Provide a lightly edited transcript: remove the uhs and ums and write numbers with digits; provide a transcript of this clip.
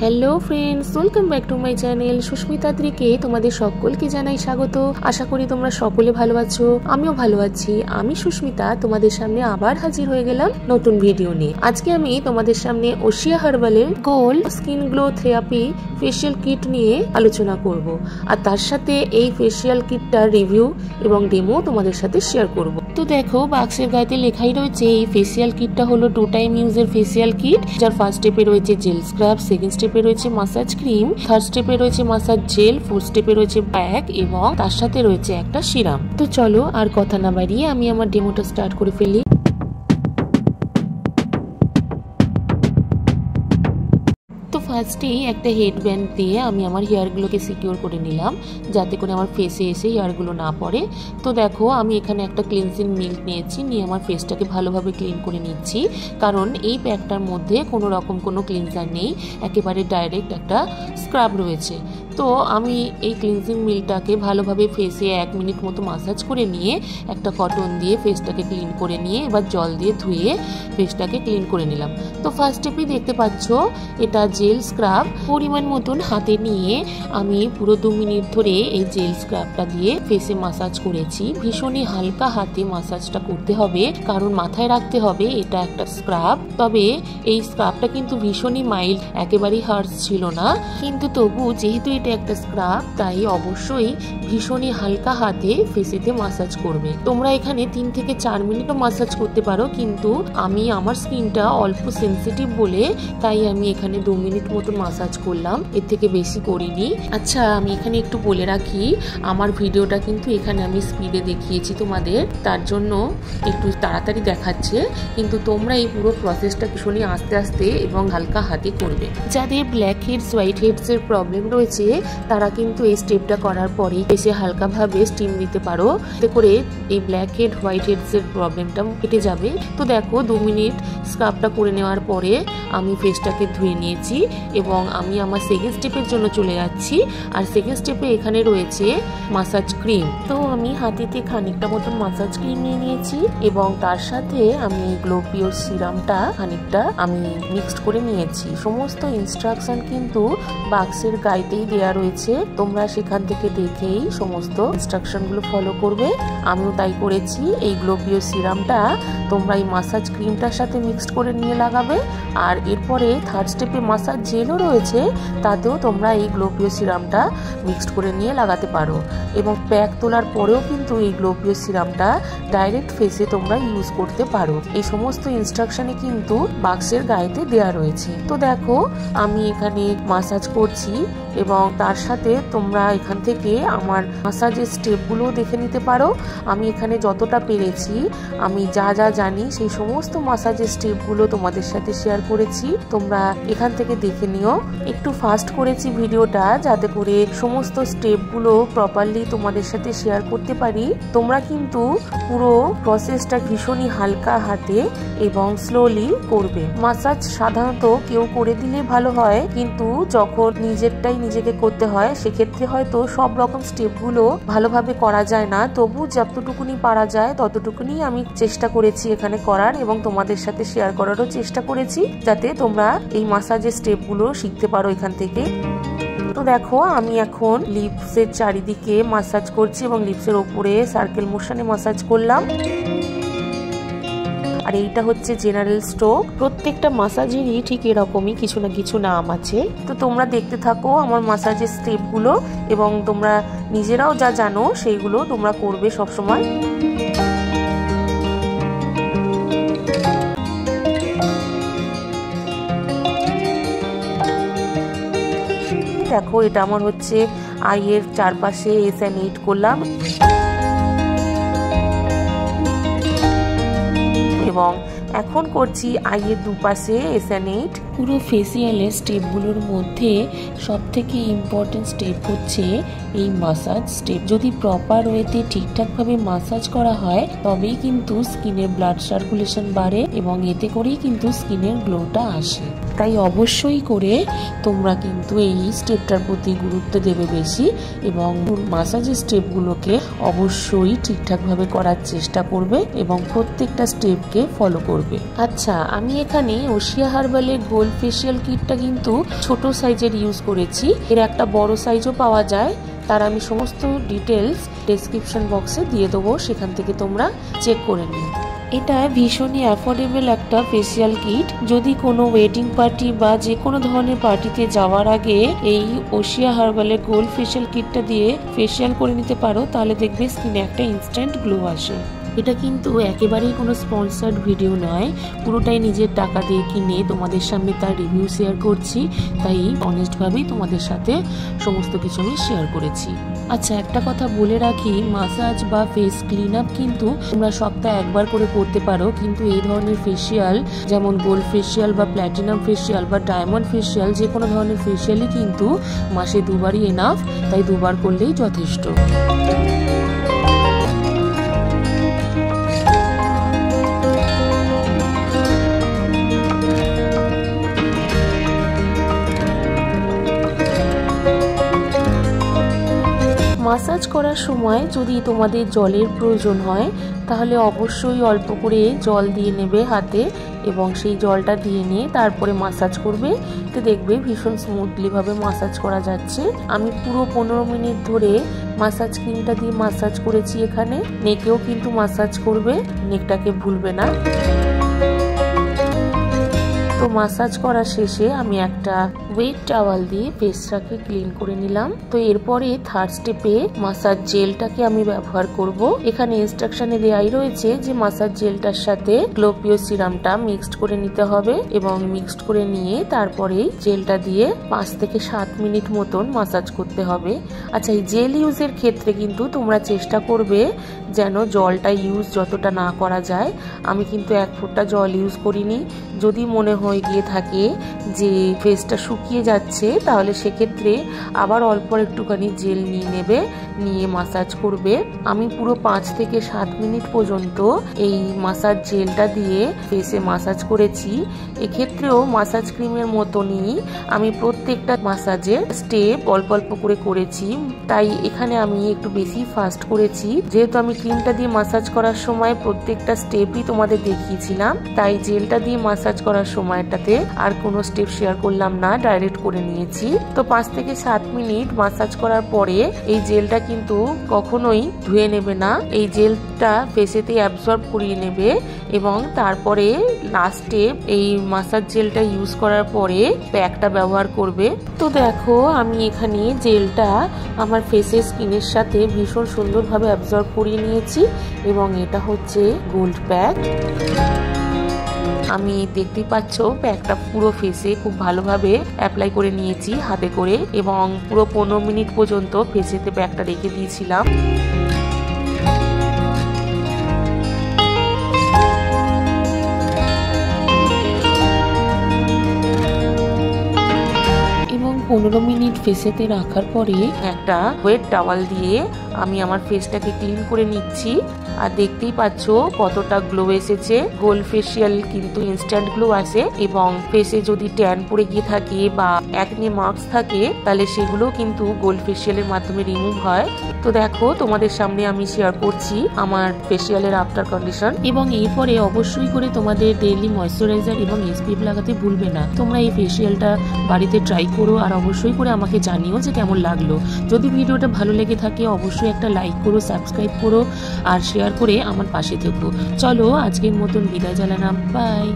Hello friends, welcome back to my channel Susmita ত্রিকে। তোমাদের সকলকে জানাই স্বাগত। আশা করি তোমরা সকলে ভালো আছো, আমিও ভালো আছি। আমি সুস্মিতা তোমাদের সামনে আবার হাজির হয়ে গেলাম নতুন ভিডিও নিয়ে। আজকে আমি তোমাদের সামনে ওশিয়া হার্বালের gold skin glow therapy facial kit নিয়ে আলোচনা করব, আর তার সাথে এই ফেশিয়াল কিটটার রিভিউ এবং ডেমো তোমাদের সাথে শেয়ার করব। তো দেখো, বাক্সের গায়ে লেখাই রয়েছে এই ফেশিয়াল কিটটা হলো 2 টাইম ইউজের ফেশিয়াল কিট, যার ফার্স্ট স্টেপে রয়েছে জেল স্ক্রাব, সেকেন্ড স্টেপে রয়েছে মাসাজ ক্রিম, থার্ড স্টেপে রয়েছে মাসাজ জেল, ফোর্থ স্টেপে রয়েছে প্যাক এবং তার সাথে রয়েছে একটা সিরাম। তো চলো আর কথা না বাড়িয়ে আমি আমার ডেমোটা স্টার্ট করে ফেলি। তো ফার্স্টেই একটা হেডব্যান্ড দিয়ে আমি আমার হেয়ারগুলোকে সিকিউর করে নিলাম, যাতে করে আমার ফেসে এসে হেয়ারগুলো না পড়ে। তো দেখো, আমি এখানে একটা ক্লিনজিং মিল্ক নিয়েছি, নিয়ে আমার ফেসটাকে ভালোভাবে ক্লিন করে নিচ্ছি, কারণ এই প্যাকটার মধ্যে কোনো রকম কোনো ক্লিনজার নেই, একেবারে ডাইরেক্ট একটা স্ক্রাব রয়েছে। তো আমি এই ক্লিনজিং মিল্কটাকে ভালোভাবে ফেসে 1 মিনিট মতো মাসাজ করে নিয়ে একটা কটন দিয়ে ফেসটাকে ক্লিন করে নিয়ে এবার জল দিয়ে ধুয়ে ফেসটাকে ক্লিন করে নিলাম। তো ফার্স্ট স্টেপেই দেখতে পাচ্ছ এটা জেল স্ক্রাব। পরিমাণ মতন হাতে নিয়ে আমি পুরো 2 মিনিট ধরে এই জেল স্ক্রাবটা দিয়ে ফেসে মাসাজ করেছি। ভীষণই হালকা হাতে মাসাজটা করতে হবে, কারণ মাথায় রাখতে হবে এটা একটা স্ক্রাব। তবে এই স্ক্রাবটা কিন্তু ভীষণই মাইল্ড, একেবারেই হার্শ ছিল না, কিন্তু তবু যেহেতু এটা একটা স্ক্রাব তাই অবশ্যই ভীষণই হালকা হাতে ফেসেতে মাসাজ করবে। তোমরা এখানে 3 থেকে 4 মিনিটও মাসাজ করতে পারো, কিন্তু আমি আমার স্কিনটা অল্প সেন্সিটিভ বলে তাই আমি এখানে 2 মিনিট মতো মাসাজ করলাম, এর থেকে বেশি করিনি। আচ্ছা, আমি এখানে একটু বলে রাখি, আমার ভিডিওটা কিন্তু এখানে আমি স্পিডে দেখিয়েছি তোমাদের, তার জন্য একটু তাড়াতাড়ি দেখাচ্ছে, কিন্তু তোমরা এই পুরো প্রসেসটা ভীষণই আস্তে আস্তে এবং হালকা হাতে করবে। যাদের ব্ল্যাক হেডস হোয়াইট হেডস এর প্রবলেম রয়েছে তারা কিন্তু এই স্টেপটা করার পরেই এসে হালকাভাবে স্টিম দিতে পারো, এতে করে এই ব্ল্যাক হেড হোয়াইট হেডস এর প্রবলেমটা কেটে যাবে। তো দেখো, 2 মিনিট স্ক্রাবটা করে নেওয়ার পরে আমি ফেসটাকে ধুয়ে নিয়েছি এবং আমি আমার সেকেন্ড স্টেপের জন্য চলে যাচ্ছি। আর সেকেন্ড স্টেপে এখানে রয়েছে মাসাজ ক্রিম। তো আমি হাতেতে খানিকটা মতন মাসাজ ক্রিম নিয়ে নিয়েছি এবং তার সাথে আমি গ্লো পিওর সিরামটা খানিকটা আমি মিক্সড করে নিয়েছি। সমস্ত ইনস্ট্রাকশন কিন্তু বাক্সের গাইতেই দেয়া রয়েছে, তোমরা সেখান থেকে দেখেই সমস্ত ইনস্ট্রাকশন গুলো ফলো করবে। আমিও তাই করেছি। এই গ্লো পিওর সিরামটা তোমরা এই মাসাজ ক্রিমটার সাথে মিক্সড করে নিয়ে লাগাবে, আর এরপরে থার্ড স্টেপে মাসাজ জেলও রয়েছে, তাতেও তোমরা এই গ্লো পিওর সিরামটা মিক্সড করে নিয়ে লাগাতে পারো। এবং প্যাক তোলার পরেও কিন্তু এই গ্লো পিওর সিরামটা ডাইরেক্ট ফেসে তোমরা ইউজ করতে পারো। এই সমস্ত ইনস্ট্রাকশনে কিন্তু বাক্সের গায়েতে দেয়া রয়েছে। তো দেখো, আমি এখানে মাসাজ করছি এবং তার সাথে তোমরা এখান থেকে আমার মাসাজের স্টেপগুলো দেখে নিতে পারো। আমি এখানে যতটা পেরেছি, আমি যা যা জানি সেই সমস্ত মাসাজের স্টেপগুলো তোমাদের সাথে শেয়ার করেছি, তোমরা এখান থেকে দেখে নিও। একটু ফাস্ট করেছি ভিডিওটা, যাতে করে সমস্ত স্টেপগুলো প্রপারলি তোমাদের সাথে শেয়ার করতে পারি। তোমরা কিন্তু পুরো প্রসেসটা ভীষণই হালকা হাতে এবং স্লোলি করবে। মাসাজ সাধারণত কেউ করে দিলে ভালো হয়, কিন্তু যখন নিজেরটাই নিজেকে করতে হয় সেক্ষেত্রে হয়তো সব রকম স্টেপগুলো ভালোভাবে করা যায় না। তবু যতটুকুনি পারা যায় ততটুকুনি আমি চেষ্টা করেছি এখানে করার এবং তোমাদের সাথে শেয়ার করারও চেষ্টা করেছি, যাতে তোমরা এই মাসাজের স্টেপগুলো শিখতে পারো এখান থেকে। তো দেখো, আমি এখন লিপসের চারিদিকে মাসাজ করছি এবং লিপসের ওপরে সার্কেল মোশনে মাসাজ করলাম। আর এইটা হচ্ছে জেনারেল স্ট্রোক। প্রত্যেকটা মাসাজেরই ঠিক এরকমই কিছু না কিছু নাম আছে। তো তোমরা দেখতে থাকো আমার মাসাজের স্টেপগুলো এবং তোমরা নিজেরাও যা জানো সেইগুলো তোমরা করবে সবসময়। দেখো, এটা আমার হচ্ছে আইয়ের চারপাশে SN8 করলাম এবং এখন করছি আইয়ের দুপাশে SN8। পুরো ফেসিয়ালের স্টেপগুলোর মধ্যে সবথেকে ইম্পর্টেন্ট স্টেপ হচ্ছে এই মাসাজ স্টেপ। যদি প্রপার ওয়েতে ঠিকঠাকভাবে মাসাজ করা হয় তবেই কিন্তু স্কিনের ব্লাড সার্কুলেশন বাড়ে এবং এতে করেই কিন্তু স্কিনের গ্লোটা আসে। তাই অবশ্যই করে তোমরা কিন্তু এই স্টেপটার প্রতি গুরুত্ব দেবে বেশি এবং মাসাজের স্টেপগুলোকে অবশ্যই ঠিকঠাকভাবে করার চেষ্টা করবে এবং প্রত্যেকটা স্টেপকে ফলো করবে। আচ্ছা, আমি এখানে ওশিয়া হার্বালের গোল্ড গোল্ড ফেসিয়াল কিটটা কিন্তু ছোট সাইজের ইউজ করেছি, এর একটা বড় সাইজও পাওয়া যায়। তার আমি সমস্ত ডিটেলস ডেসক্রিপশন বক্সে দিয়ে দেবো, সেখান থেকে তোমরা চেক করে নিও। এটা ভীষণই অ্যাফোর্ডেবল একটা ফেসিয়াল কিট। যদি কোনো ওয়েডিং পার্টি বা যে কোনো ধরনের পার্টিতে যাওয়ার আগে এই ওশিয়া হার্বালের গোল্ড ফেসিয়াল কিটটা দিয়ে ফেসিয়াল করে নিতে পারো, তাহলে দেখবে স্কিনে একটা ইনস্ট্যান্ট গ্লো আসে। এটা কিন্তু একেবারেই কোনো স্পন্সার্ড ভিডিও নয়, পুরোটাই নিজের টাকা দিয়ে কিনে তোমাদের সামনে তার রিভিউ শেয়ার করছি, তাই অনেস্টভাবেই তোমাদের সাথে সমস্ত কিছু আমি শেয়ার করেছি। আচ্ছা, একটা কথা বলে রাখি, মাসাজ বা ফেস ক্লিন আপ কিন্তু তোমরা সপ্তাহে একবার করে করতে পারো, কিন্তু এই ধরনের ফেসিয়াল যেমন গোল্ড ফেসিয়াল বা প্ল্যাটিনাম ফেসিয়াল বা ডায়মন্ড ফেসিয়াল, যে কোনো ধরনের ফেসিয়ালই কিন্তু মাসে দুবারই এনাফ, তাই দুবার করলেই যথেষ্ট। মাসাজ করার সময় যদি তোমাদের জলের প্রয়োজন হয়, তাহলে অবশ্যই অল্প করে জল দিয়ে নেবে হাতে, এবং সেই জলটা দিয়ে নিয়ে তারপরে মাসাজ করবে। তো দেখবে ভীষণ স্মুথলিভাবে মাসাজ করা যাচ্ছে। আমি পুরো 15 মিনিট ধরে মাসাজ ক্রিমটা দিয়ে মাসাজ করেছি। এখানে নেকেও কিন্তু মাসাজ করবে, নেকটাকে ভুলবে না। তো মাসাজ করার শেষে আমি একটা ওয়েট টাওয়াল দিয়ে ফেসটাকে ক্লিন করে নিলাম। তো এরপরে থার্ড স্টেপে মাসাজ জেলটাকে আমি ব্যবহার করব। এখানে ইনস্ট্রাকশনে দেয়াই রয়েছে যে মাসাজ জেলটার সাথে গ্লোপিও সিরামটা মিক্সড করে নিতে হবে, এবং মিক্সড করে নিয়ে তারপরে জেলটা দিয়ে 5 থেকে 7 মিনিট মতন মাসাজ করতে হবে। আচ্ছা, এই জেল ইউজের ক্ষেত্রে কিন্তু তোমরা চেষ্টা করবে যেন জলটা ইউজ যতটা না করা যায়। আমি কিন্তু 1 ফোঁটা জল ইউজ করিনি। যদি মনে হয়ে গিয়ে থাকে যে ফেসটা শুকিয়ে যাচ্ছে, তাহলে সেক্ষেত্রে আবার অল্প একটুখানি জেল নিয়ে নেবে, নিয়ে মাসাজ করবে। আমি পুরো 5 থেকে 7 মিনিট পর্যন্ত এই মাসাজ জেলটা দিয়ে ফেসে মাসাজ করেছি। এক্ষেত্রেও মাসাজ ক্রিমের মতনই আমি প্রত্যেকটা মাসাজের স্টেপ অল্প অল্প করে করেছি, তাই এখানে আমি একটু বেশি ফাস্ট করেছি। যেহেতু আমি ক্রিমটা দিয়ে মাসাজ করার সময় প্রত্যেকটা স্টেপই তোমাদের দেখিয়েছিলাম, তাই জেলটা দিয়ে মাসাজ করার সময়টাতে আর কোনো স্টেপ শেয়ার করলাম না, ডাইরেক্ট করে নিয়েছি। তো 5 থেকে 7 মিনিট মাসাজ করার পরে এই জেলটা কিন্তু কখনোই ধুয়ে নেবে না, এই জেলটা ফেসেতে অ্যাবজর্ব করিয়ে নেবে, এবং তারপরে লাস্টে এই মাসাজ জেলটা ইউজ করার পরে প্যাকটা ব্যবহার করবে। তো দেখো, আমি এখানে জেলটা আমার ফেসের স্কিনের সাথে ভীষণ সুন্দরভাবে অ্যাবজর্ব করিয়ে নিয়েছি, এবং এটা হচ্ছে গোল্ড প্যাক। আমি দেখতেই পাচ্ছ প্যাকটা পুরো ফেসে খুব ভালোভাবে অ্যাপ্লাই করে নিয়েছি হাতে করে, এবং পুরো 15 মিনিট পর্যন্ত ফেসেতে প্যাকটা রেখে দিয়েছিলাম। এবং 15 মিনিট ফেসেতে রাখার পরে একটা ওয়েট টাওয়াল দিয়ে আমি আমার ফেসটাকে ক্লিন করে নিচ্ছি। আর দেখতেই পাচ্ছ কতটা গ্লো এসেছে। গোল্ড ফেসিয়াল কিন্তু ইনস্ট্যান্ট গ্লো আসে, এবং ফেসে যদি ট্যান পড়ে গিয়ে থাকে বা একনি মার্কস থাকে, তাহলে সেগুলো কিন্তু গোল্ড ফেসিয়ালের মাধ্যমে রিমুভ হয়। তো দেখো, তোমাদের সামনে আমি শেয়ার করছি আমার ফেসিয়ালের আফটার কন্ডিশন। এবং এরপরে অবশ্যই করে তোমাদের ডেইলি ময়েশ্চারাইজার এবং এসপিএফ লাগাতে ভুলবে না। তোমরা এই ফেসিয়ালটা বাড়িতে ট্রাই করো, আর অবশ্যই করে আমাকে জানিও যে কেমন লাগলো। যদি ভিডিওটা ভালো লেগে থাকে অবশ্যই একটা লাইক করো, সাবস্ক্রাইব করো, আর শেয়ার করে আমার পাশে থেকো। চলো, আজকের মতন বিদায় জানালাম। বাই।